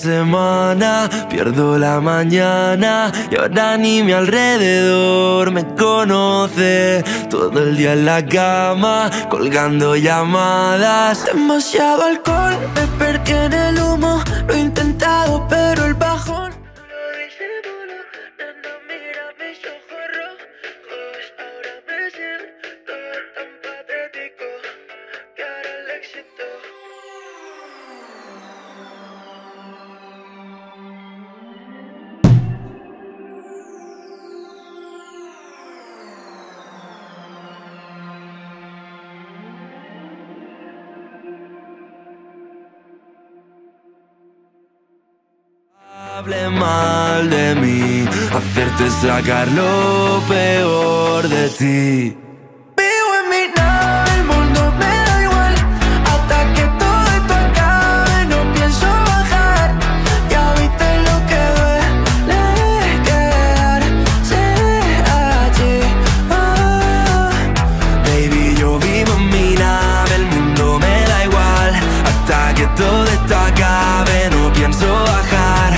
semana, pierdo la mañana y ahora ni mi alrededor me conoce. Todo el día en la cama, colgando llamadas. Demasiado alcohol, me perdí en el humo. Lo he intentado, pero el bajón hable mal de mí, hacerte sacar lo peor de ti. Vivo en mi nave, el mundo me da igual. Hasta que todo esto acabe, no pienso bajar. Ya viste lo que duele quedarse allí. Baby, yo vivo en mi nave, el mundo me da igual. Hasta que todo esto acabe, no pienso bajar.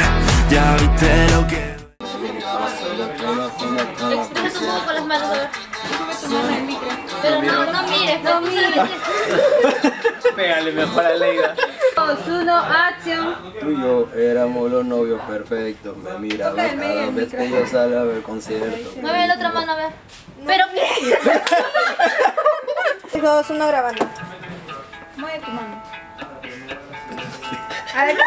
Ya viste lo que... Expresa un poco con las manos, a ver. Pero no mires, no mires. Pégale mejor a Leida. 2, 1, acción. Tú y yo éramos los novios perfectos. Me miraba cada vez que yo salía a ver conciertos. Mueve la otra mano, a ver. Pero qué. 2, 1, grabando. Mueve tu mano. A ver.